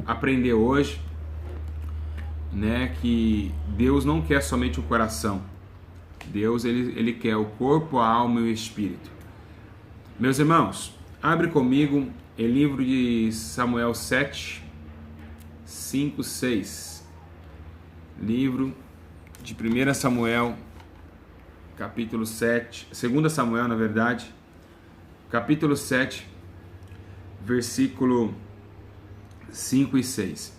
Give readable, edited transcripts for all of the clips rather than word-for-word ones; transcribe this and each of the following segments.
aprender hoje, né, que Deus não quer somente o coração. Deus ele quer o corpo, a alma e o espírito. Meus irmãos, abre comigo em livro de Samuel 7, 5, 6. Livro de 1 Samuel, capítulo 7, 2 Samuel, na verdade, capítulo 7, versículo 5 e 6.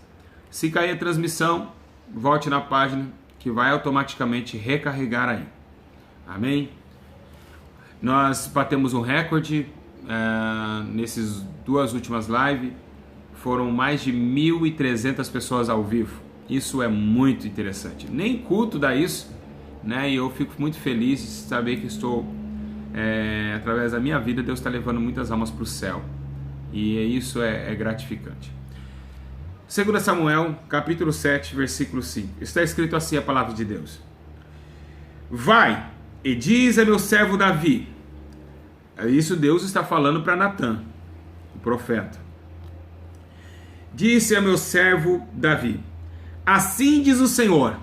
Se cair a transmissão, volte na página que vai automaticamente recarregar aí. Amém? Nós batemos um recorde nessas duas últimas lives. Foram mais de 1.300 pessoas ao vivo. Isso é muito interessante. Nem culto dá isso, né? E eu fico muito feliz de saber que através da minha vida, Deus está levando muitas almas para o céu. E isso é gratificante. 2 Samuel, capítulo 7, versículo 5. Está escrito assim a palavra de Deus. Vai e diz a meu servo Davi. Isso Deus está falando para Natã, o profeta. Disse a meu servo Davi: assim diz o Senhor: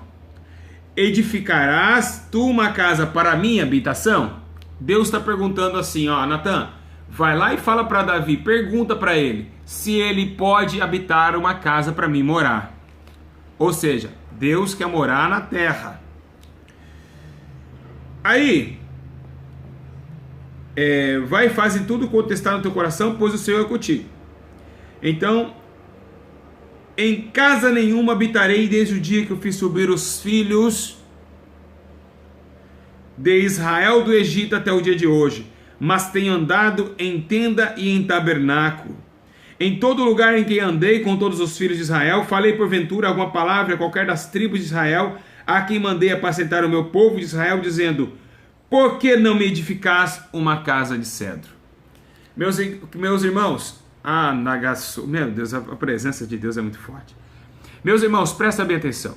edificarás tu uma casa para a minha habitação? Deus está perguntando assim, Natã, vai lá e fala para Davi, pergunta para ele se ele pode habitar uma casa para mim morar. Ou seja, Deus quer morar na terra. Aí, vai e faz tudo quanto está no teu coração, pois o Senhor é contigo. Então, em casa nenhuma habitarei desde o dia que eu fiz subir os filhos de Israel do Egito até o dia de hoje, mas tenho andado em tenda e em tabernáculo. Em todo lugar em que andei com todos os filhos de Israel, falei porventura alguma palavra a qualquer das tribos de Israel, a quem mandei apacentar o meu povo de Israel, dizendo: por que não me edificais uma casa de cedro? Meus irmãos, meu Deus, a presença de Deus é muito forte. Meus irmãos, prestem bem atenção.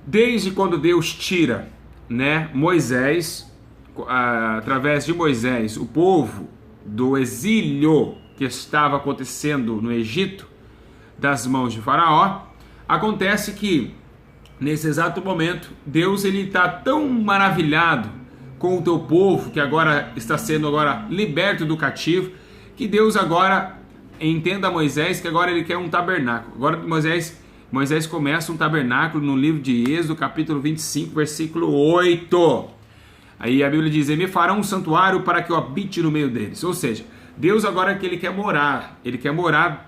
Desde quando Deus tira, Moisés, através de Moisés, o povo do exílio que estava acontecendo no Egito, das mãos de Faraó, acontece que, nesse exato momento, Deus está tão maravilhado com o teu povo, que agora está sendo liberto do cativo, que Deus agora entenda a Moisés que agora ele quer um tabernáculo. Agora Moisés começa um tabernáculo no livro de Êxodo, capítulo 25, versículo 8. Aí a Bíblia diz: e me farão um santuário para que eu habite no meio deles. Ou seja, Deus agora que ele quer morar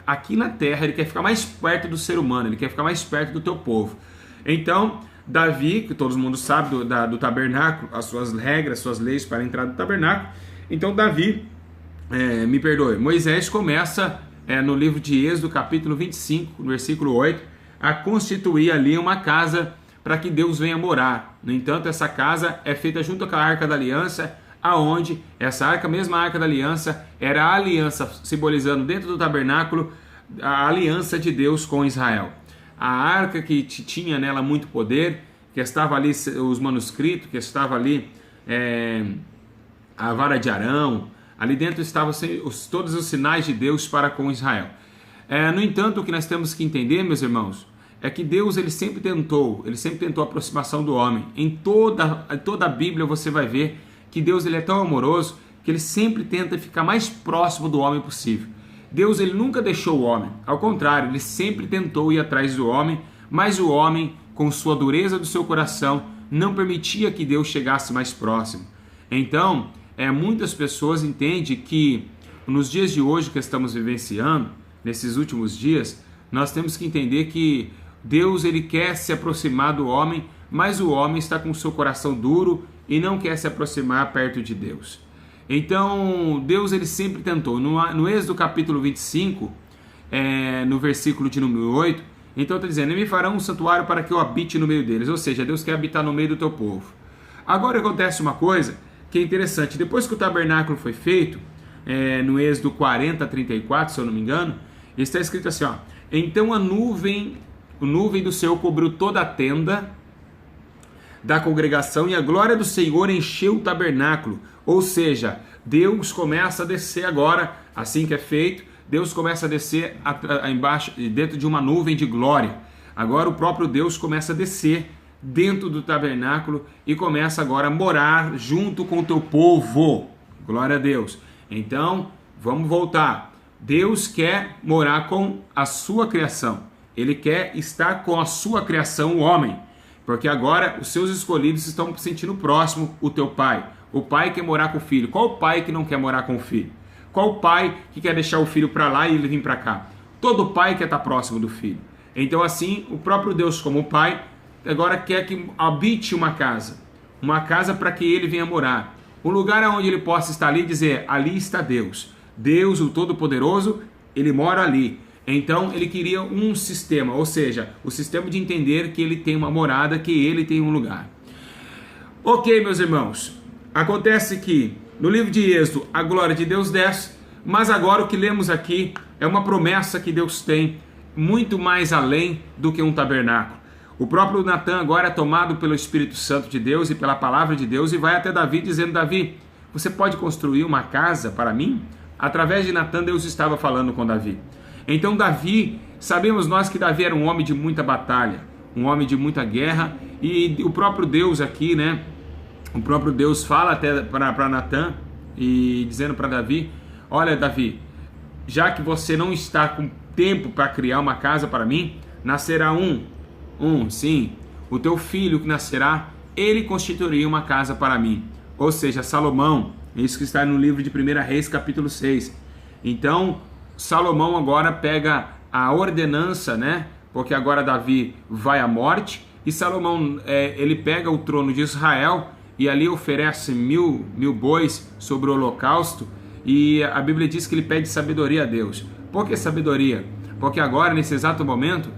aqui na terra, ele quer ficar mais perto do ser humano, ele quer ficar mais perto do teu povo. Então, Davi, que todo mundo sabe do tabernáculo, as suas regras, suas leis para entrar no tabernáculo. Então Moisés começa no livro de Êxodo, capítulo 25, versículo 8, a constituir ali uma casa para que Deus venha morar. No entanto, essa casa é feita junto com a Arca da Aliança, aonde essa mesma Arca da Aliança era a aliança, simbolizando dentro do tabernáculo a aliança de Deus com Israel. A arca que tinha nela muito poder, que estava ali os manuscritos, que estava ali a vara de Arão, ali dentro estavam todos os sinais de Deus para com Israel. No entanto, o que nós temos que entender, meus irmãos, é que Deus ele sempre tentou a aproximação do homem. Em toda a Bíblia você vai ver que Deus ele é tão amoroso que ele sempre tenta ficar mais próximo do homem possível. Deus ele nunca deixou o homem, ao contrário, ele sempre tentou ir atrás do homem, mas o homem, com sua dureza do seu coração, não permitia que Deus chegasse mais próximo. Então, muitas pessoas entendem que nos dias de hoje que estamos vivenciando, nesses últimos dias, nós temos que entender que Deus ele quer se aproximar do homem, mas o homem está com o seu coração duro e não quer se aproximar perto de Deus. Então, Deus ele sempre tentou. No Êxodo capítulo 25, no versículo de número 8, então está dizendo: e me farão um santuário para que eu habite no meio deles. Ou seja, Deus quer habitar no meio do teu povo. Agora acontece uma coisa que é interessante. Depois que o tabernáculo foi feito, no Êxodo 40, 34, se eu não me engano, está escrito assim, então a nuvem do Senhor cobriu toda a tenda da congregação e a glória do Senhor encheu o tabernáculo. Ou seja, Deus começa a descer agora, assim que é feito, Deus começa a descer embaixo, dentro de uma nuvem de glória. Agora o próprio Deus começa a descer dentro do tabernáculo e começa agora a morar junto com o teu povo. Glória a Deus. Então, vamos voltar. Deus quer morar com a sua criação. Ele quer estar com a sua criação, o homem. Porque agora os seus escolhidos estão sentindo próximo o teu pai. O pai quer morar com o filho. Qual o pai que não quer morar com o filho? Qual o pai que quer deixar o filho para lá e ele vir para cá? Todo pai quer estar próximo do filho. Então assim, o próprio Deus como pai, agora quer que habite uma casa para que ele venha morar. Um lugar onde ele possa estar ali e dizer, ali está Deus. Deus, o Todo-Poderoso, ele mora ali. Então ele queria um sistema, ou seja, o sistema de entender que ele tem uma morada, que ele tem um lugar. Ok, meus irmãos, acontece que no livro de Êxodo a glória de Deus desce, mas agora o que lemos aqui é uma promessa que Deus tem muito mais além do que um tabernáculo. O próprio Natan agora é tomado pelo Espírito Santo de Deus e pela palavra de Deus e vai até Davi dizendo, Davi, você pode construir uma casa para mim? Através de Natan, Deus estava falando com Davi. Então Davi, sabemos nós que Davi era um homem de muita batalha, um homem de muita guerra, e o próprio Deus aqui, né? O próprio Deus fala até para Natan e dizendo para Davi, olha Davi, já que você não está com tempo para criar uma casa para mim, nascerá sim, o teu filho que nascerá, ele constituiria uma casa para mim. Ou seja, Salomão, isso que está no livro de 1 Reis, capítulo 6. Então, Salomão agora pega a ordenança, né? Porque agora Davi vai à morte, e Salomão, ele pega o trono de Israel, e ali oferece mil bois sobre o holocausto, e a Bíblia diz que ele pede sabedoria a Deus. Por que sabedoria? Porque agora, nesse exato momento,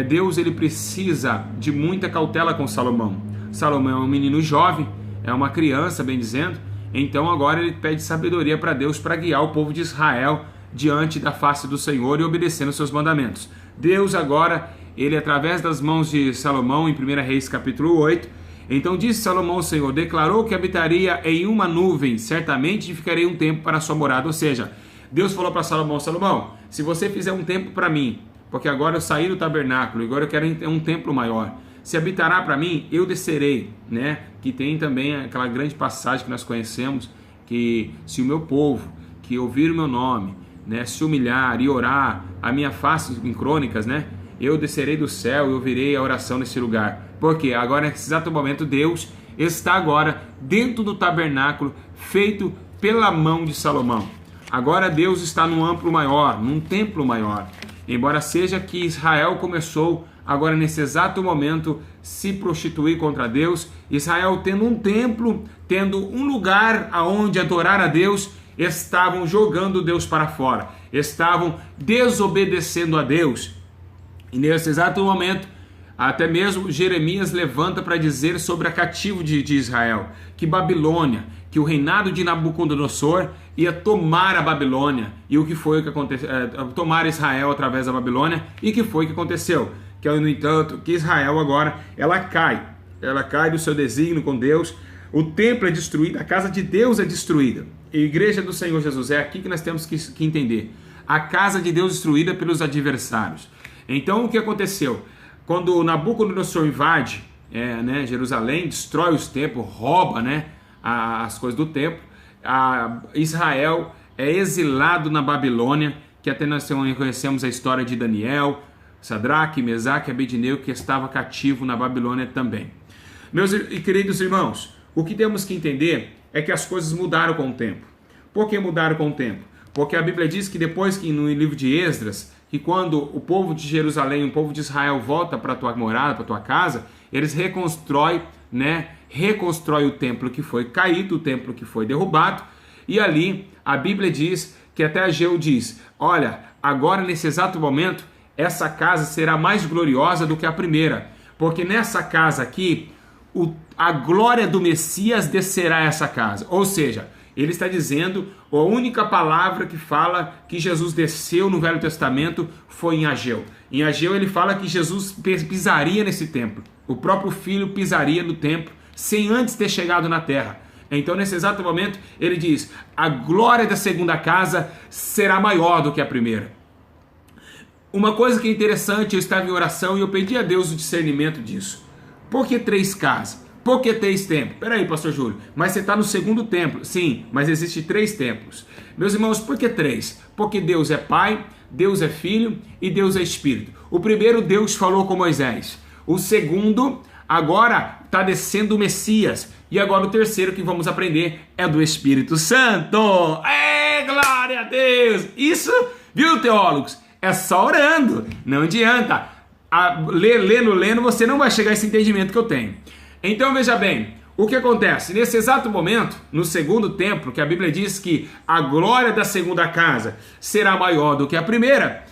Deus ele precisa de muita cautela com Salomão. Salomão é um menino jovem, é uma criança, bem dizendo, então agora ele pede sabedoria para Deus para guiar o povo de Israel diante da face do Senhor e obedecendo os seus mandamentos. Deus agora, ele através das mãos de Salomão, em 1 Reis capítulo 8, então disse Salomão ao Senhor, declarou que habitaria em uma nuvem, certamente ficarei um tempo para a sua morada. Ou seja, Deus falou para Salomão, Salomão, se você fizer um tempo para mim, porque agora eu saí do tabernáculo, agora eu quero um templo maior, se habitará para mim, eu descerei, né? Que tem também aquela grande passagem que nós conhecemos, que se o meu povo, que ouvir o meu nome, né, se humilhar e orar a minha face em Crônicas, né? Eu descerei do céu e ouvirei a oração nesse lugar. Porque agora, nesse exato momento, Deus está agora dentro do tabernáculo feito pela mão de Salomão. Agora Deus está num amplo maior, num templo maior. Embora seja que Israel começou agora nesse exato momento se prostituir contra Deus, Israel tendo um templo, tendo um lugar aonde adorar a Deus, estavam jogando Deus para fora, estavam desobedecendo a Deus. E nesse exato momento, até mesmo Jeremias levanta para dizer sobre a cativo de Israel, que Babilônia, que o reinado de Nabucodonosor ia tomar a Babilônia, e o que foi que aconteceu? Tomar Israel através da Babilônia, e que foi que aconteceu? Que, no entanto, que Israel agora, ela cai do seu desígnio com Deus, o templo é destruído, a casa de Deus é destruída, a igreja do Senhor Jesus, é aqui que nós temos que entender, a casa de Deus destruída pelos adversários. Então o que aconteceu? Quando Nabucodonosor invade Jerusalém, destrói os templos, rouba as coisas do templo, Israel é exilado na Babilônia, que até nós conhecemos a história de Daniel, Sadraque, Mesaque e Abednego, que estava cativo na Babilônia também. Meus e queridos irmãos, o que temos que entender é que as coisas mudaram com o tempo. Por que mudaram com o tempo? Porque a Bíblia diz que depois que no livro de Esdras, que quando o povo de Jerusalém, o povo de Israel volta para a tua morada, para a tua casa, eles reconstrói o templo que foi caído, o templo que foi derrubado, e ali a Bíblia diz que até Ageu diz, olha, agora nesse exato momento, essa casa será mais gloriosa do que a primeira, porque nessa casa aqui, a glória do Messias descerá a essa casa. Ou seja, ele está dizendo, a única palavra que fala que Jesus desceu no Velho Testamento foi em Ageu. Em Ageu ele fala que Jesus pisaria nesse templo. O próprio Filho pisaria no templo sem antes ter chegado na terra. Então, nesse exato momento, ele diz: a glória da segunda casa será maior do que a primeira. Uma coisa que é interessante, eu estava em oração e eu pedi a Deus o discernimento disso. Por que 3 casas? Por que 3 templos? Peraí, pastor Júlio, mas você está no segundo templo. Sim, mas existe 3 templos. Meus irmãos, por que 3? Porque Deus é Pai, Deus é Filho e Deus é Espírito. O primeiro, Deus falou com Moisés. O segundo, agora está descendo o Messias. E agora o terceiro que vamos aprender é do Espírito Santo. Glória a Deus! Isso, viu, teólogos? É só orando, não adianta. Lendo, você não vai chegar a esse entendimento que eu tenho. Então veja bem, o que acontece? Nesse exato momento, no segundo templo, que a Bíblia diz que a glória da segunda casa será maior do que a primeira,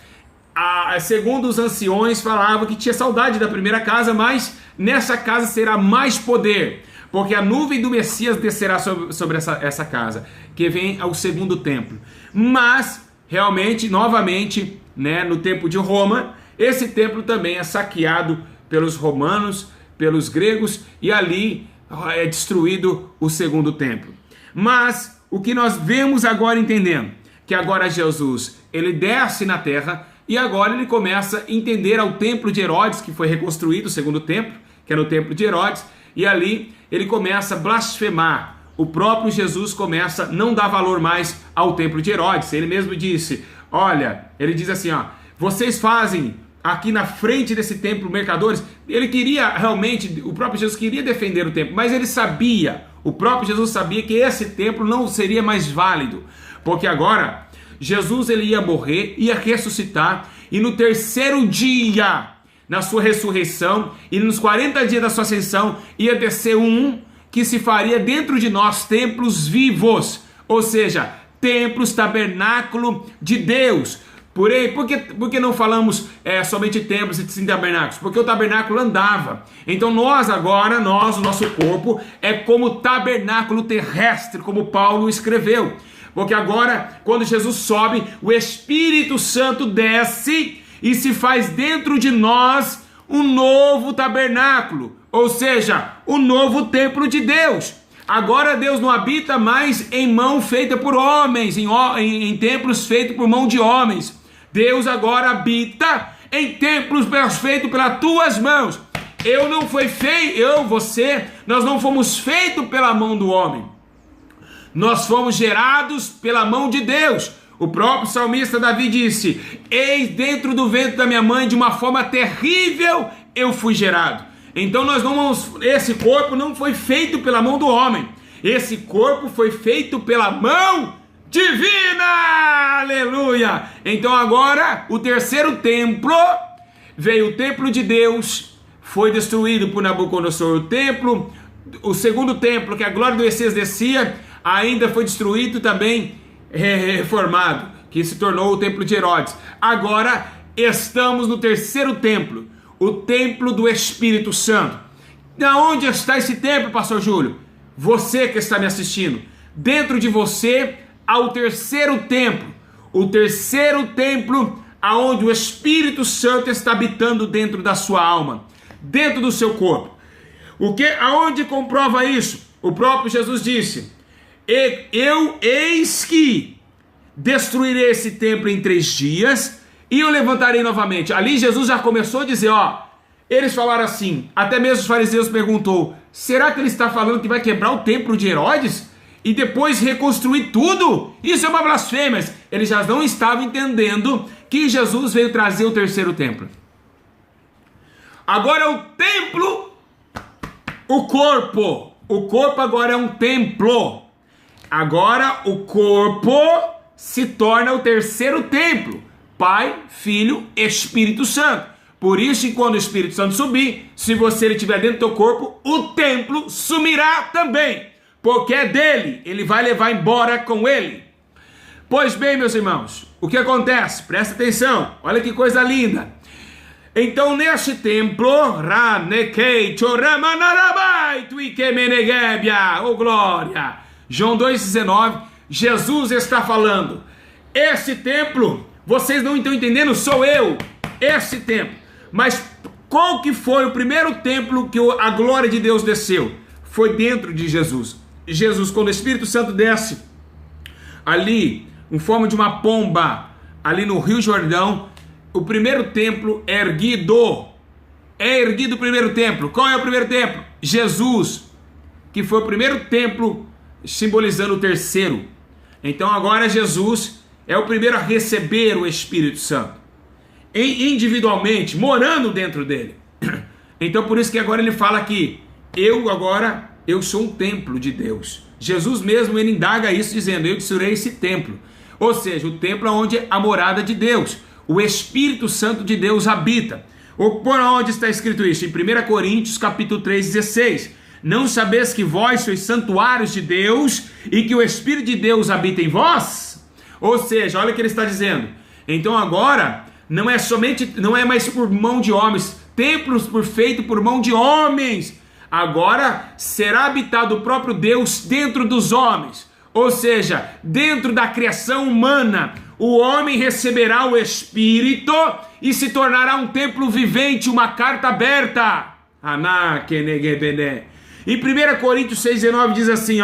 segundo os anciões falavam que tinha saudade da primeira casa, mas nessa casa será mais poder, porque a nuvem do Messias descerá sobre essa casa, que vem ao segundo templo. Mas, realmente, novamente, né, no tempo de Roma, esse templo também é saqueado pelos romanos, pelos gregos, e ali é destruído o segundo templo. Mas o que nós vemos agora, entendendo que agora Jesus, ele desce na terra e agora ele começa a entender ao templo de Herodes, que foi reconstruído, o segundo templo, que era o templo de Herodes, e ali ele começa a blasfemar. O próprio Jesus começa a não dar valor mais ao templo de Herodes. Ele mesmo disse, olha, ele diz assim, ó, vocês fazem aqui na frente desse templo mercadores. Ele queria realmente, o próprio Jesus queria defender o templo, mas ele sabia, o próprio Jesus sabia que esse templo não seria mais válido, porque agora Jesus ele ia morrer, ia ressuscitar, e no terceiro dia, na sua ressurreição, e nos 40 dias da sua ascensão, ia descer um que se faria dentro de nós templos vivos, ou seja, templos, tabernáculo de Deus. Por que não falamos somente templos e sim tabernáculos? Porque o tabernáculo andava. Então o nosso corpo é como tabernáculo terrestre, como Paulo escreveu. Porque agora, quando Jesus sobe, o Espírito Santo desce e se faz dentro de nós um novo tabernáculo, ou seja, um novo templo de Deus. Agora Deus não habita mais em mão feita por homens, em templos feitos por mão de homens. Deus agora habita em templos feitos pelas tuas mãos. Nós não fomos feitos pela mão do homem. Nós fomos gerados pela mão de Deus. O próprio salmista Davi disse: eis dentro do ventre da minha mãe, de uma forma terrível eu fui gerado. Então esse corpo não foi feito pela mão do homem. Esse corpo foi feito pela mão divina, aleluia. Então agora o terceiro templo veio, o templo de Deus foi destruído por Nabucodonosor. O segundo templo, que a glória do Messias descia, ainda foi destruído também, reformado, que se tornou o templo de Herodes. Agora estamos no terceiro templo, o templo do Espírito Santo. Onde está esse templo, pastor Júlio? Você que está me assistindo, dentro de você há o terceiro templo aonde o Espírito Santo está habitando dentro da sua alma, dentro do seu corpo. Aonde comprova isso? O próprio Jesus disse: eis que destruirei esse templo em 3 dias e eu levantarei novamente. Ali Jesus já começou a dizer, eles falaram assim, até mesmo os fariseus perguntou: será que ele está falando que vai quebrar o templo de Herodes e depois reconstruir tudo? Isso é uma blasfêmia. Eles já não estavam entendendo que Jesus veio trazer o terceiro templo. Agora o templo, o corpo agora é um templo. Agora o corpo se torna o terceiro templo, Pai, Filho, Espírito Santo. Por isso que quando o Espírito Santo subir, se ele estiver dentro do teu corpo, o templo sumirá também, porque é dele, ele vai levar embora com ele. Pois bem, meus irmãos, o que acontece? Presta atenção, olha que coisa linda. Então neste templo, oh glória, João 2,19, Jesus está falando: esse templo, vocês não estão entendendo, sou eu, esse templo. Mas qual que foi o primeiro templo que a glória de Deus desceu? Foi dentro de Jesus. Jesus, quando o Espírito Santo desce ali, em forma de uma pomba, ali no Rio Jordão, o primeiro templo é erguido. É erguido o primeiro templo. Qual é o primeiro templo? Jesus, que foi o primeiro templo, simbolizando o terceiro. Então agora Jesus é o primeiro a receber o Espírito Santo, individualmente, morando dentro dele. Então por isso que agora ele fala que eu sou um templo de Deus. Jesus mesmo, ele indaga isso dizendo, eu destruirei esse templo. Ou seja, o templo é onde a morada de Deus, o Espírito Santo de Deus habita. Ou por onde está escrito isso? Em 1 Coríntios capítulo 3:16. Não sabeis que vós sois santuários de Deus e que o Espírito de Deus habita em vós? Ou seja, olha o que ele está dizendo. Então agora não é mais por mão de homens, templos feitos por mão de homens. Agora será habitado o próprio Deus dentro dos homens. Ou seja, dentro da criação humana, o homem receberá o Espírito e se tornará um templo vivente, uma carta aberta. Em 1 Coríntios 6,19 diz assim,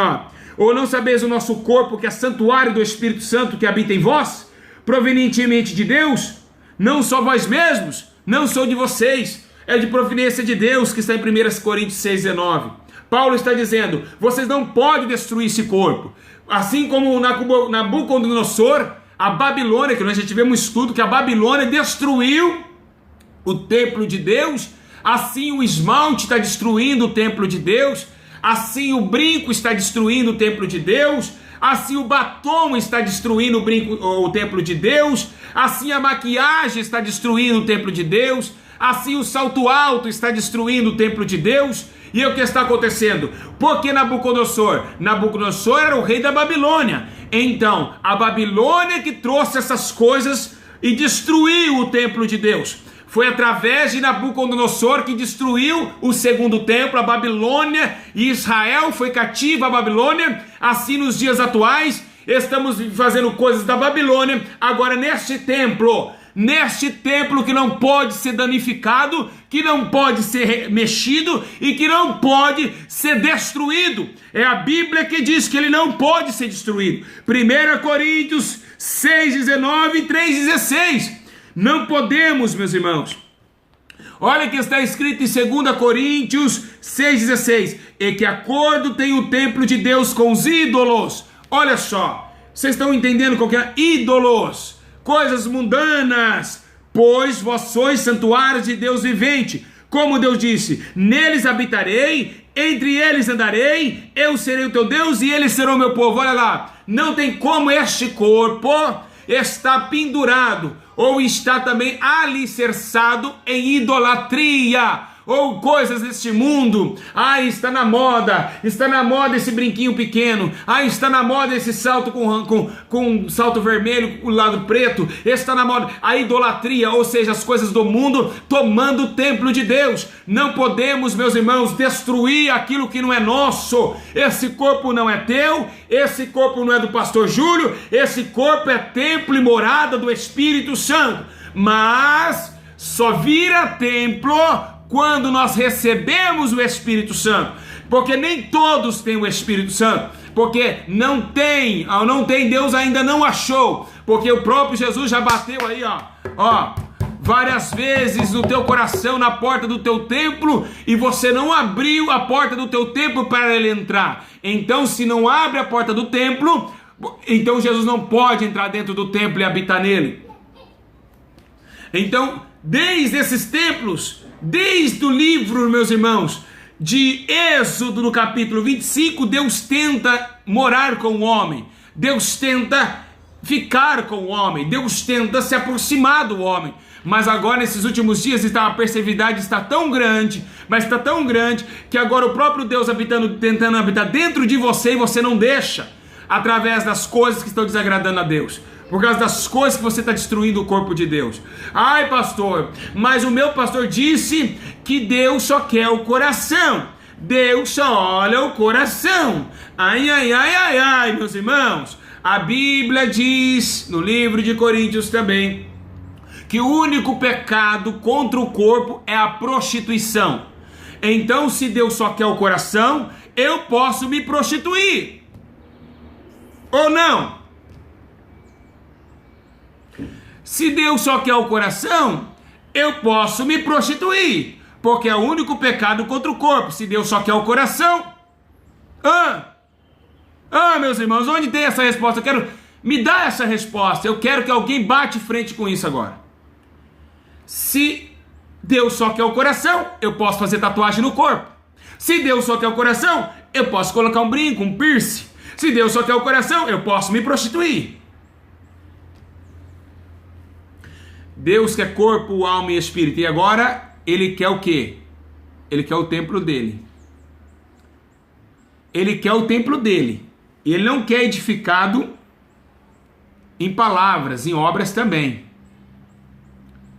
ou não sabeis o nosso corpo que é santuário do Espírito Santo que habita em vós, provenientemente de Deus? Não só vós mesmos, não sou de vocês, é de proveniência de Deus, que está em 1 Coríntios 6,19. Paulo está dizendo, vocês não podem destruir esse corpo. Assim como Nabucodonosor, a Babilônia, que nós já tivemos um estudo, que a Babilônia destruiu o templo de Deus, assim o esmalte está destruindo o templo de Deus, assim o brinco está destruindo o templo de Deus, assim o batom está destruindo o templo de Deus, assim a maquiagem está destruindo o templo de Deus, assim o salto alto está destruindo o templo de Deus. E o que está acontecendo? Porque Nabucodonosor era o rei da Babilônia. Então, a Babilônia que trouxe essas coisas e destruiu o templo de Deus. Foi através de Nabucodonosor que destruiu o segundo templo, a Babilônia, e Israel foi cativo à Babilônia. Assim, nos dias atuais, estamos fazendo coisas da Babilônia, agora neste templo que não pode ser danificado, que não pode ser mexido e que não pode ser destruído. É a Bíblia que diz que ele não pode ser destruído. 1 Coríntios 6,19 e 3,16. Não podemos, meus irmãos. Olha que está escrito em 2 Coríntios 6,16. E que acordo tem o templo de Deus com os ídolos. Olha só, vocês estão entendendo qual que é? Ídolos, coisas mundanas, pois vós sois santuários de Deus vivente. Como Deus disse, neles habitarei, entre eles andarei, eu serei o teu Deus e eles serão o meu povo. Olha lá, não tem como este corpo estar pendurado ou está também alicerçado em idolatria ou coisas deste mundo. Está na moda esse brinquinho pequeno, está na moda esse salto com salto vermelho, o lado preto, está na moda a idolatria, ou seja, as coisas do mundo tomando o templo de Deus. Não podemos, meus irmãos, destruir aquilo que não é nosso. Esse corpo não é teu, esse corpo não é do pastor Júlio, esse corpo é templo e morada do Espírito Santo, mas só vira templo quando nós recebemos o Espírito Santo, porque nem todos têm o Espírito Santo, porque não tem, Deus ainda não achou, porque o próprio Jesus já bateu aí, várias vezes no teu coração, na porta do teu templo, e você não abriu a porta do teu templo para ele entrar. Então, se não abre a porta do templo, então Jesus não pode entrar dentro do templo e habitar nele. Então, desde esses templos, desde o livro, meus irmãos, de Êxodo, no capítulo 25, Deus tenta morar com o homem, Deus tenta ficar com o homem, Deus tenta se aproximar do homem. Mas agora, nesses últimos dias, a perversidade está tão grande, mas está tão grande, que agora o próprio Deus tentando habitar dentro de você, e você não deixa, através das coisas que estão desagradando a Deus, por causa das coisas que você está destruindo o corpo de Deus. Ai, pastor, mas o meu pastor disse que Deus só quer o coração, Deus só olha o coração. Ai, meus irmãos, a Bíblia diz, no livro de Coríntios também, que o único pecado contra o corpo é a prostituição. Então, se Deus só quer o coração, eu posso me prostituir. Ou não? Se Deus só quer o coração, eu posso me prostituir, porque é o único pecado contra o corpo. Se Deus só quer o coração, meus irmãos, onde tem essa resposta? Eu quero, me dá essa resposta. Eu quero que alguém bate frente com isso agora. Se Deus só quer o coração, eu posso fazer tatuagem no corpo. Se Deus só quer o coração, eu posso colocar um brinco, um piercing. Se Deus só quer o coração, eu posso me prostituir. Deus quer corpo, alma e espírito. E agora, Ele quer o quê? Ele quer o templo dele. Ele quer o templo dele. E Ele não quer edificado em palavras, em obras também.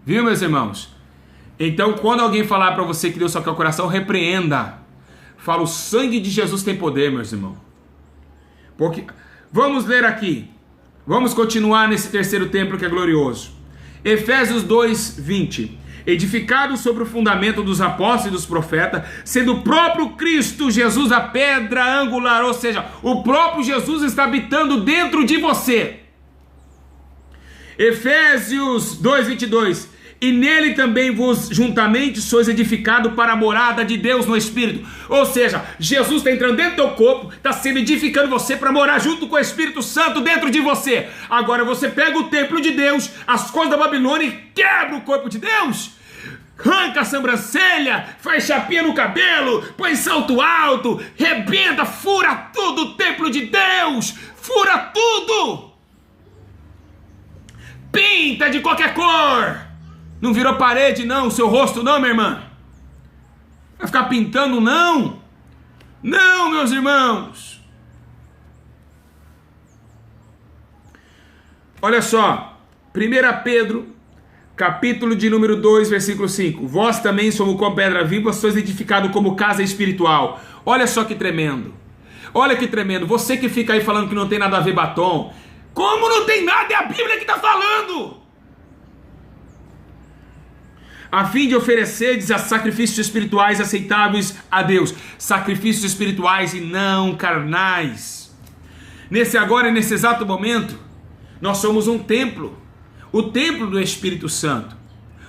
Viu, meus irmãos? Então, quando alguém falar para você que Deus só quer o coração, repreenda. Fala, o sangue de Jesus tem poder, meus irmãos. Porque, vamos ler aqui. Vamos continuar nesse terceiro templo que é glorioso. Efésios 2, 20. Edificado sobre o fundamento dos apóstolos e dos profetas, sendo o próprio Cristo Jesus a pedra angular, ou seja, o próprio Jesus está habitando dentro de você. Efésios 2, 22. E nele também vos juntamente sois edificado para a morada de Deus no Espírito. Ou seja, Jesus está entrando dentro do teu corpo, está sendo edificando você para morar junto com o Espírito Santo dentro de você. Agora você pega o templo de Deus, as coisas da Babilônia, e quebra o corpo de Deus. Arranca a sobrancelha, faz chapinha no cabelo, põe salto alto, rebenta, fura tudo o templo de Deus. Fura tudo. Pinta de qualquer cor. Não virou parede não, o seu rosto não, minha irmã. Vai ficar pintando não. Não, meus irmãos. Olha só, 1 Pedro, capítulo de número 2, versículo 5. Vós também somos como pedra viva, sois edificados como casa espiritual. Olha só que tremendo. Olha que tremendo. Você que fica aí falando que não tem nada a ver batom. Como não tem nada? É a Bíblia que está falando. A fim de oferecerdes a sacrifícios espirituais aceitáveis a Deus. Sacrifícios espirituais e não carnais. Nesse agora e nesse exato momento, nós somos um templo. O templo do Espírito Santo.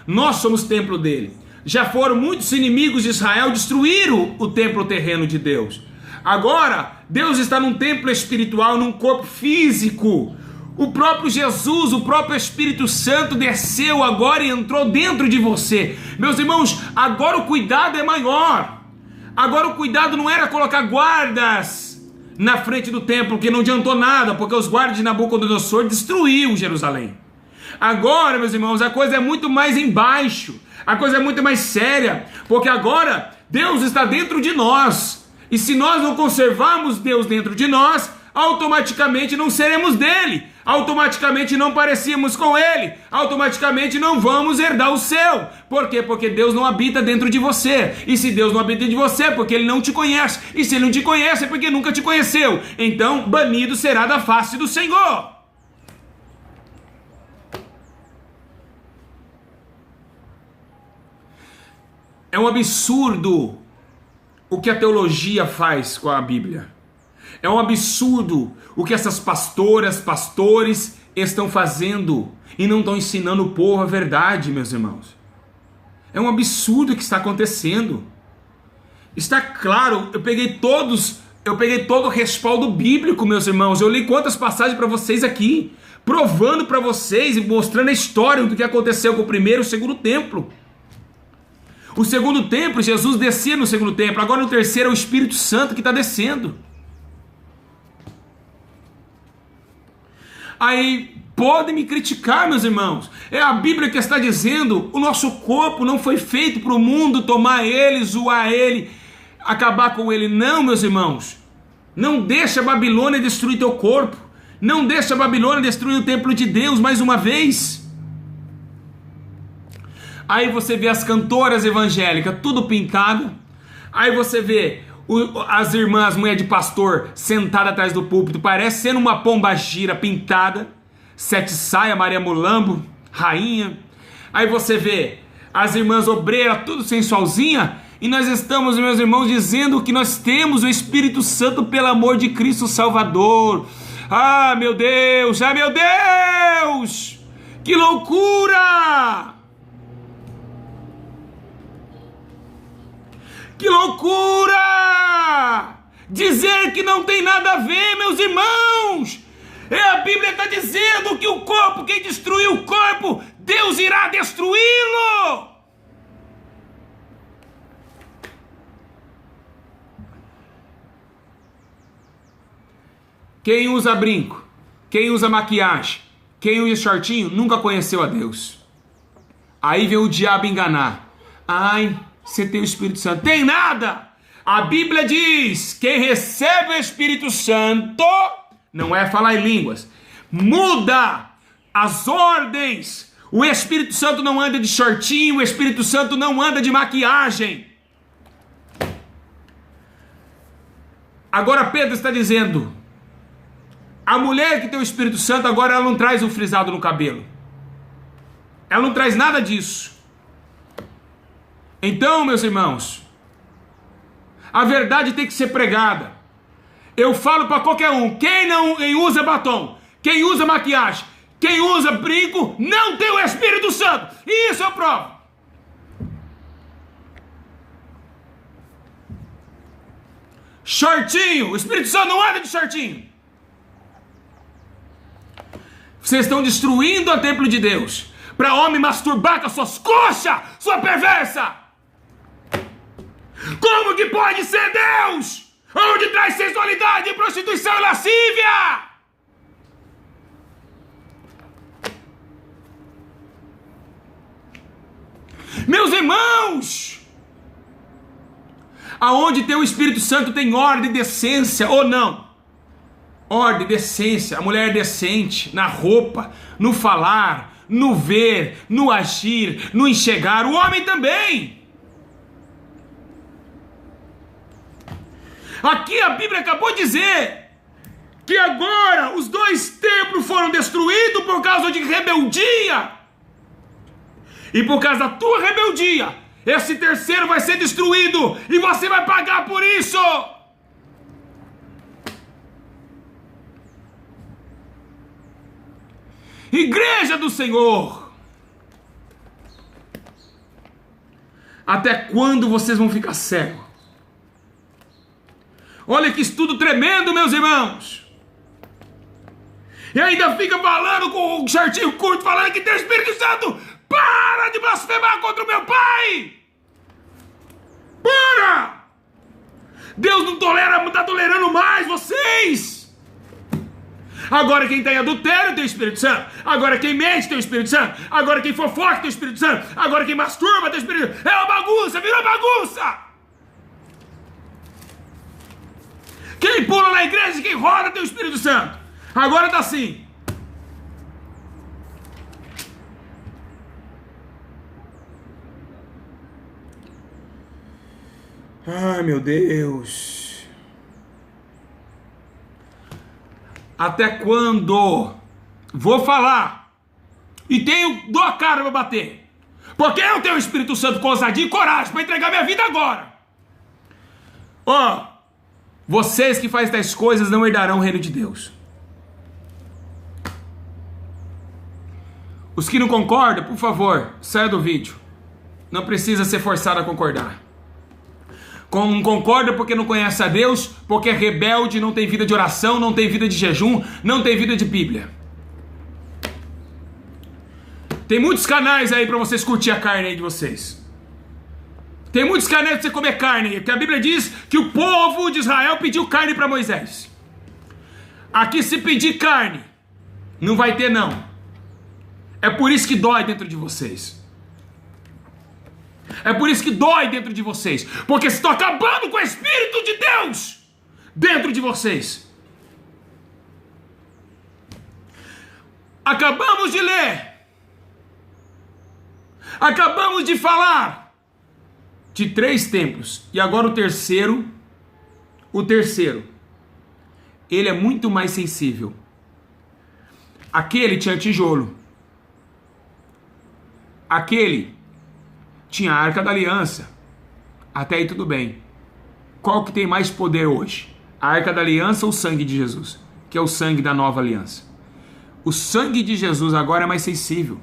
Nós somos templo dele. Já foram muitos inimigos de Israel, destruíram o templo terreno de Deus. Agora, Deus está num templo espiritual, num corpo físico. O próprio Jesus, o próprio Espírito Santo desceu agora e entrou dentro de você. Meus irmãos, agora o cuidado é maior. Agora o cuidado não era colocar guardas na frente do templo, que não adiantou nada, porque os guardas de Nabucodonosor destruíram Jerusalém. Agora, meus irmãos, a coisa é muito mais embaixo. A coisa é muito mais séria, porque agora Deus está dentro de nós. E se nós não conservarmos Deus dentro de nós, automaticamente não seremos dele, automaticamente não parecemos com ele, automaticamente não vamos herdar o céu. Por quê? Porque Deus não habita dentro de você. E se Deus não habita dentro de você, é porque ele não te conhece. E se ele não te conhece, é porque nunca te conheceu. Então, banido será da face do Senhor. É um absurdo o que a teologia faz com a Bíblia. É um absurdo o que essas pastoras, pastores estão fazendo e não estão ensinando o povo a verdade, meus irmãos. É um absurdo o que está acontecendo. Está claro, eu peguei todo o respaldo bíblico, meus irmãos. Eu li quantas passagens para vocês aqui, provando para vocês e mostrando a história do que aconteceu com o primeiro e o segundo templo. O segundo templo, Jesus descia no segundo templo. Agora no terceiro é o Espírito Santo que está descendo. Aí podem me criticar, meus irmãos. É a Bíblia que está dizendo: o nosso corpo não foi feito para o mundo tomar ele, zoar ele, acabar com ele. Não, meus irmãos. Não deixa a Babilônia destruir teu corpo. Não deixa a Babilônia destruir o templo de Deus mais uma vez. Aí você vê as cantoras evangélicas tudo pintada. Aí você vê as irmãs, mulher de pastor, sentada atrás do púlpito, parece sendo uma pombagira pintada, sete saia, Maria Mulambo, rainha. Aí você vê as irmãs obreiras, tudo sensualzinha, E nós estamos, meus irmãos, dizendo que nós temos o Espírito Santo pelo amor de Cristo Salvador. Ah, meu Deus! Ah, meu Deus! Que loucura! Que loucura! Dizer que não tem nada a ver, meus irmãos! A Bíblia está dizendo que o corpo, quem destruiu o corpo, Deus irá destruí-lo! Quem usa brinco, quem usa maquiagem, quem usa shortinho, nunca conheceu a Deus. Aí vem o diabo enganar. Ai, você tem o Espírito Santo. Tem nada! A Bíblia diz, quem recebe o Espírito Santo, não é falar em línguas, muda as ordens. O Espírito Santo não anda de shortinho, o Espírito Santo não anda de maquiagem. Agora Pedro está dizendo, a mulher que tem o Espírito Santo, agora ela não traz um frisado no cabelo. Ela não traz nada disso. Então, meus irmãos, a verdade tem que ser pregada. Eu falo para qualquer um, quem usa batom, quem usa maquiagem, quem usa brinco, não tem o Espírito Santo. E isso eu provo. Shortinho, o Espírito Santo não anda de shortinho. Vocês estão destruindo o templo de Deus para homem masturbar com as suas coxas, sua perversa. Como que pode ser Deus onde traz sensualidade, prostituição e lascívia? Meus irmãos, aonde tem o Espírito Santo tem ordem e decência, ou não? Ordem, decência, a mulher é decente, na roupa, no falar, no ver, no agir, no enxergar, o homem também. Aqui a Bíblia acabou de dizer que agora os 2 templos foram destruídos por causa de rebeldia. E por causa da tua rebeldia, esse terceiro vai ser destruído e você vai pagar por isso. Igreja do Senhor, até quando vocês vão ficar cegos? Olha que estudo tremendo, meus irmãos. E ainda fica falando com o shortinho curto, falando que tem o Espírito Santo. Para de blasfemar contra o meu Pai. Para! Deus não está tolerando mais vocês. Agora quem está em adultério tem o Espírito Santo. Agora quem mente tem o Espírito Santo. Agora quem fofoca tem o Espírito Santo. Agora quem masturba tem o Espírito Santo. É uma bagunça, virou bagunça. Quem pula na igreja e quem roda tem o Espírito Santo. Agora está assim. Ai, meu Deus. Até quando? Vou falar. E dou a cara para bater. Porque eu tenho o Espírito Santo com ousadia e coragem para entregar minha vida agora. Ó, vocês que fazem tais coisas não herdarão o reino de Deus. Os que não concordam, por favor, saia do vídeo. Não precisa ser forçado a concordar. Não concorda porque não conhece a Deus, porque é rebelde, não tem vida de oração, não tem vida de jejum, não tem vida de Bíblia. Tem muitos canais aí para vocês curtir a carne aí de vocês. Tem muitos canais para você comer carne, porque a Bíblia diz que o povo de Israel pediu carne para Moisés. Aqui se pedir carne, não vai ter não. É por isso que dói dentro de vocês. É por isso que dói dentro de vocês. Porque estão acabando com o Espírito de Deus dentro de vocês. Acabamos de ler. Acabamos de falar de 3 templos. E agora o terceiro, ele é muito mais sensível. Aquele tinha tijolo. Aquele tinha a Arca da Aliança. Até aí tudo bem. Qual que tem mais poder hoje? A Arca da Aliança ou o sangue de Jesus? Que é o sangue da nova aliança. O sangue de Jesus agora é mais sensível.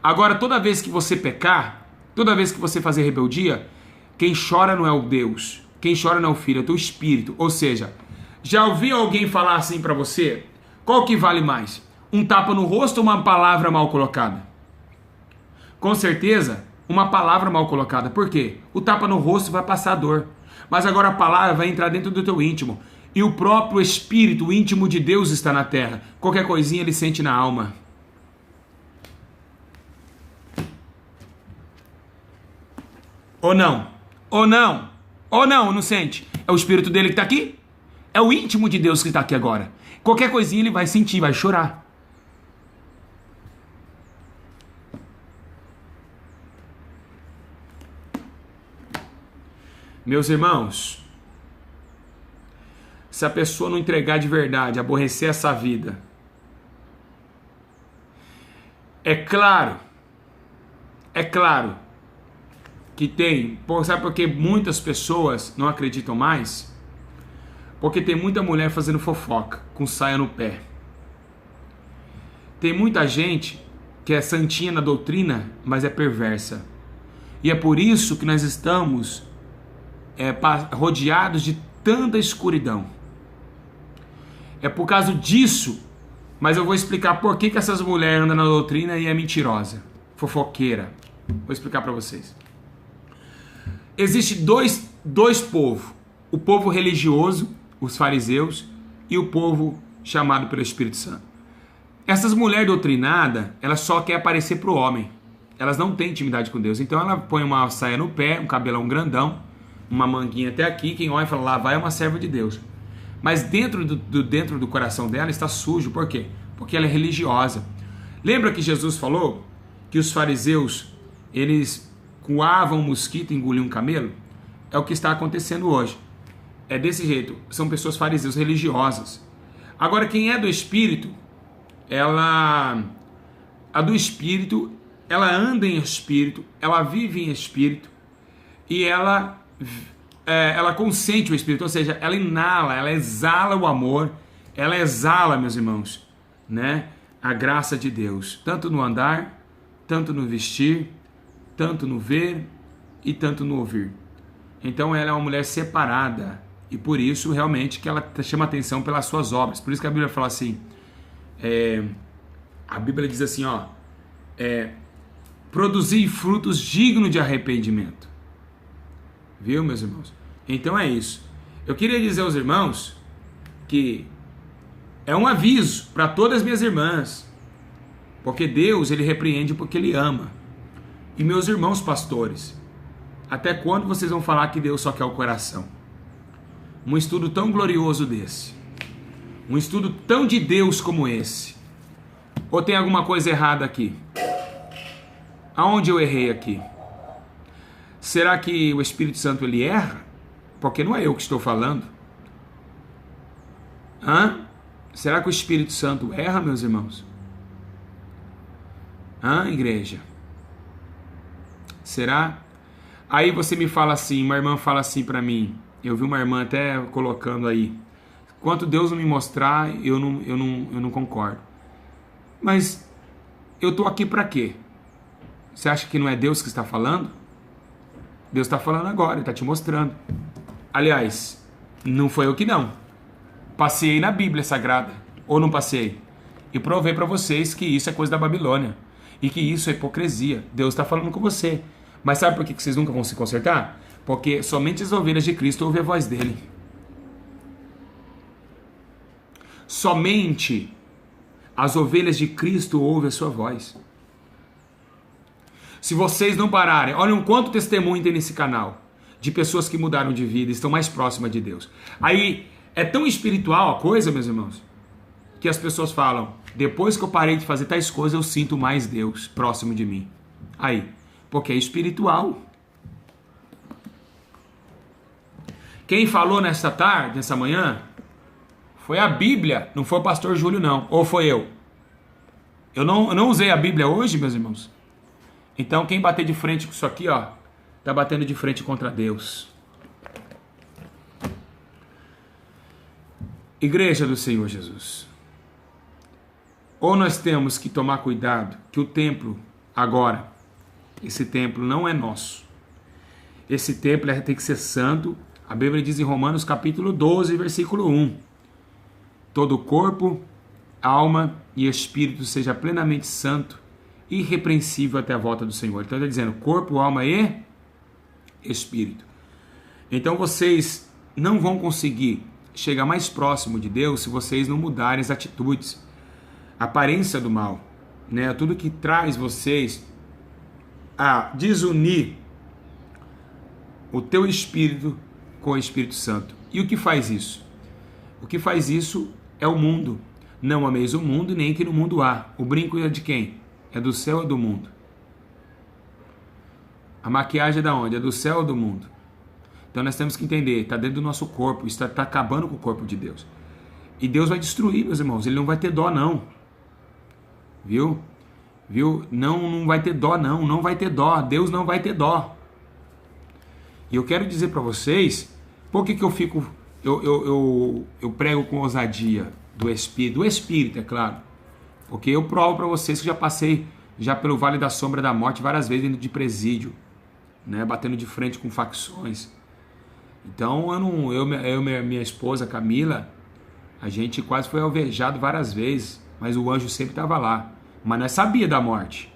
Agora, toda vez que você pecar, toda vez que você fazer rebeldia, quem chora não é o Deus, quem chora não é o Filho, é o teu espírito. Ou seja, já ouviu alguém falar assim pra você? Qual que vale mais? Um tapa no rosto ou uma palavra mal colocada? Com certeza, uma palavra mal colocada. Por quê? O tapa no rosto vai passar dor. Mas agora a palavra vai entrar dentro do teu íntimo. E o próprio Espírito, o íntimo de Deus está na terra. Qualquer coisinha ele sente na alma. Ou não? Ou não? Ou não, não sente? É o Espírito dele que está aqui? É o íntimo de Deus que está aqui agora. Qualquer coisinha ele vai sentir, vai chorar. Meus irmãos, se a pessoa não entregar de verdade, aborrecer essa vida, é claro que tem, sabe por que muitas pessoas não acreditam mais? Porque tem muita mulher fazendo fofoca, com saia no pé. Tem muita gente que é santinha na doutrina, mas é perversa. E é por isso que nós estamos rodeados de tanta escuridão. É por causa disso, mas eu vou explicar por que essas mulheres andam na doutrina e é mentirosa, fofoqueira. Vou explicar para vocês. Existe dois povos, o povo religioso, os fariseus, e o povo chamado pelo Espírito Santo. Essas mulheres doutrinadas, elas só querem aparecer para o homem. Elas não têm intimidade com Deus. Então ela põe uma saia no pé, um cabelão grandão, uma manguinha até aqui, quem olha e fala, lá vai uma serva de Deus. Mas dentro do coração dela está sujo. Por quê? Porque ela é religiosa. Lembra que Jesus falou que os fariseus, eles coavam um mosquito e engoliam um camelo? É o que está acontecendo hoje. É desse jeito. São pessoas fariseus religiosas. Agora, quem é do Espírito, a do Espírito, ela anda em Espírito, ela vive em Espírito e ela consente o Espírito, ou seja, ela inala, ela exala o amor, ela exala, meus irmãos, né, a graça de Deus, tanto no andar, tanto no vestir, tanto no ver e tanto no ouvir. Então ela é uma mulher separada e por isso realmente que ela chama atenção pelas suas obras. Por isso que a Bíblia fala assim, a Bíblia diz assim, produzir frutos dignos de arrependimento. Viu, meus irmãos? Então é isso. Eu queria dizer aos irmãos que é um aviso para todas as minhas irmãs, porque Deus, ele repreende porque ele ama. E meus irmãos pastores, até quando vocês vão falar que Deus só quer o coração? Um estudo tão glorioso desse, um estudo tão de Deus como esse, ou tem alguma coisa errada aqui? Aonde eu errei aqui? Será que o Espírito Santo ele erra? Porque não é eu que estou falando. Será que o Espírito Santo erra, meus irmãos? Igreja? Será? Aí você me fala assim, uma irmã fala assim para mim, eu vi uma irmã até colocando aí, enquanto Deus não me mostrar, eu não concordo. Mas eu estou aqui para quê? Você acha que não é Deus que está falando? Deus está falando agora, Ele está te mostrando. Aliás, não foi eu que não. Passei na Bíblia Sagrada, ou não passei? E provei para vocês que isso é coisa da Babilônia. E que isso é hipocrisia. Deus está falando com você. Mas sabe por que vocês nunca vão se consertar? Porque somente as ovelhas de Cristo ouvem a voz dele. Somente as ovelhas de Cristo ouvem a sua voz. Se vocês não pararem, olhem quanto testemunho tem nesse canal de pessoas que mudaram de vida e estão mais próximas de Deus. Aí é tão espiritual a coisa, meus irmãos, que as pessoas falam, depois que eu parei de fazer tais coisas, eu sinto mais Deus próximo de mim. Aí, porque é espiritual. Quem falou nessa tarde, nessa manhã, foi a Bíblia, não foi o pastor Júlio não, ou foi eu? Eu não usei a Bíblia hoje, meus irmãos. Então quem bater de frente com isso aqui, está batendo de frente contra Deus. Igreja do Senhor Jesus, ou nós temos que tomar cuidado que o templo agora, esse templo não é nosso. Esse templo tem que ser santo. A Bíblia diz em Romanos capítulo 12, versículo 1. Todo corpo, alma e espírito seja plenamente santo, irrepreensível até a volta do Senhor. Então ele está dizendo corpo, alma e espírito. Então vocês não vão conseguir chegar mais próximo de Deus se vocês não mudarem as atitudes, a aparência do mal, né? Tudo que traz vocês a desunir o teu espírito com o Espírito Santo. E o que faz isso? O que faz isso é o mundo. Não ameis o mundo, nem que no mundo há. O brinco é de quem? É do céu ou do mundo? A maquiagem é da onde? É do céu ou do mundo? Então nós temos que entender, está dentro do nosso corpo, isso está acabando com o corpo de Deus. E Deus vai destruir, meus irmãos, Ele não vai ter dó não. Viu? Não vai ter dó não, não vai ter dó, Deus não vai ter dó. E eu quero dizer para vocês, por que eu fico, eu prego com ousadia do Espírito, é claro. Porque eu provo para vocês que já passei já pelo Vale da Sombra da Morte várias vezes indo de presídio, né, batendo de frente com facções. Então minha esposa Camila, a gente quase foi alvejado várias vezes, mas o anjo sempre estava lá. Mas nós sabia da morte.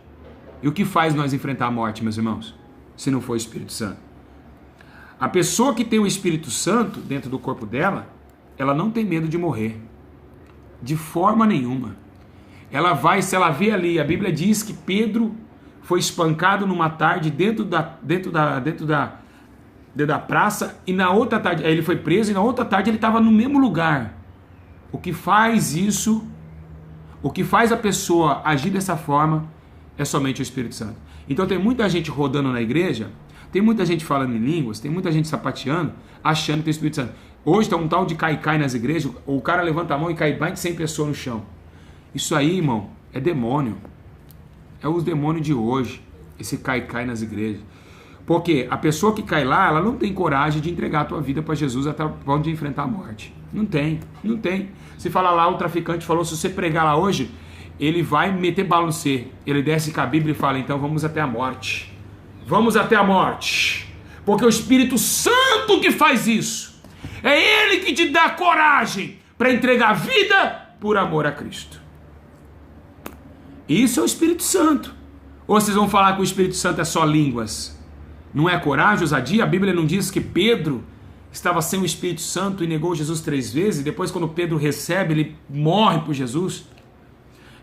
E o que faz nós enfrentar a morte, meus irmãos? Se não for o Espírito Santo. A pessoa que tem o Espírito Santo dentro do corpo dela, ela não tem medo de morrer. De forma nenhuma. Ela vai, se ela vê ali, a Bíblia diz que Pedro foi espancado numa tarde dentro da praça, e na outra tarde, aí ele foi preso, e na outra tarde ele estava no mesmo lugar. O que faz isso, o que faz a pessoa agir dessa forma, é somente o Espírito Santo. Então tem muita gente rodando na igreja, tem muita gente falando em línguas, tem muita gente sapateando, achando que tem o Espírito Santo. Hoje está um tal de cai-cai nas igrejas, o cara levanta a mão e cai mais de 100 pessoas no chão. Isso aí, irmão, é demônio. É os demônios de hoje, esse cai-cai nas igrejas. Porque a pessoa que cai lá, ela não tem coragem de entregar a tua vida para Jesus até o ponto de enfrentar a morte. Não tem. Se falar lá, o traficante falou, se você pregar lá hoje, ele vai meter bala no você. Ele desce com a Bíblia e fala, então vamos até a morte. Vamos até a morte. Porque é o Espírito Santo que faz isso. É Ele que te dá coragem para entregar a vida por amor a Cristo. Isso é o Espírito Santo. Ou vocês vão falar que o Espírito Santo é só línguas? Não é coragem, ousadia? A Bíblia não diz que Pedro estava sem o Espírito Santo e negou Jesus 3 vezes, e depois quando Pedro recebe, ele morre por Jesus?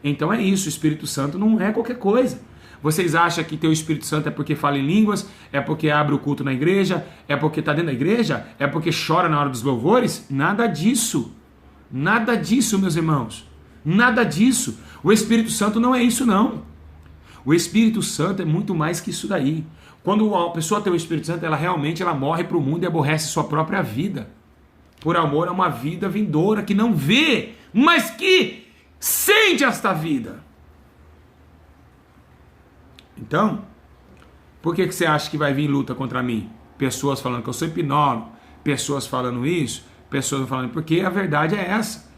Então é isso, o Espírito Santo não é qualquer coisa. Vocês acham que ter o Espírito Santo é porque fala em línguas, é porque abre o culto na igreja, é porque está dentro da igreja, é porque chora na hora dos louvores? Nada disso. Nada disso, meus irmãos. Nada disso. O Espírito Santo não é isso, não. O Espírito Santo é muito mais que isso daí. Quando a pessoa tem o Espírito Santo, ela realmente morre para o mundo e aborrece sua própria vida. Por amor a uma vida vindoura que não vê, mas que sente esta vida. Então, por que você acha que vai vir luta contra mim? Pessoas falando que eu sou hipnólogo, pessoas falando isso, pessoas falando... Porque a verdade é essa.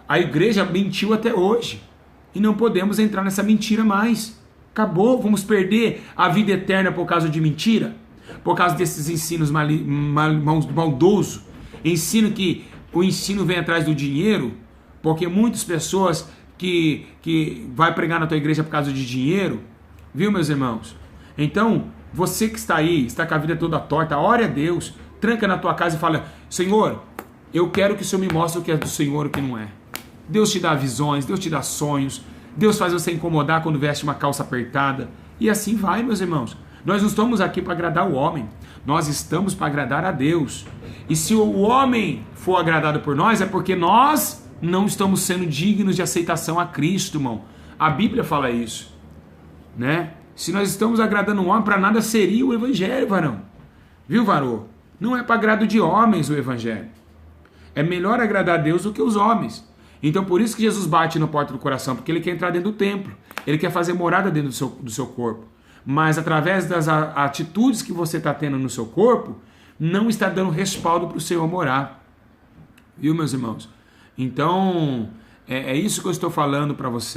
A igreja mentiu até hoje. E não podemos entrar nessa mentira mais. Acabou, vamos perder a vida eterna por causa de mentira? Por causa desses ensinos maldosos? O ensino vem atrás do dinheiro, porque muitas pessoas que vai pregar na tua igreja por causa de dinheiro, viu, meus irmãos? Então, você que está aí, está com a vida toda torta, ore a Deus, tranca na tua casa e fala, Senhor, eu quero que o Senhor me mostre o que é do Senhor e o que não é. Deus te dá visões, Deus te dá sonhos, Deus faz você incomodar quando veste uma calça apertada. E assim vai, meus irmãos. Nós não estamos aqui para agradar o homem. Nós estamos para agradar a Deus. E se o homem for agradado por nós, é porque nós não estamos sendo dignos de aceitação a Cristo, irmão. A Bíblia fala isso, né? Se nós estamos agradando o homem, para nada seria o evangelho, varão. Viu, varô? Não é para agrado de homens o evangelho. É melhor agradar a Deus do que os homens. Então por isso que Jesus bate na porta do coração, porque Ele quer entrar dentro do templo. Ele quer fazer morada dentro do seu corpo. mas através das atitudes que você está tendo no seu corpo, não está dando respaldo para o Senhor morar. Viu, meus irmãos? Então, é isso que eu estou falando para você.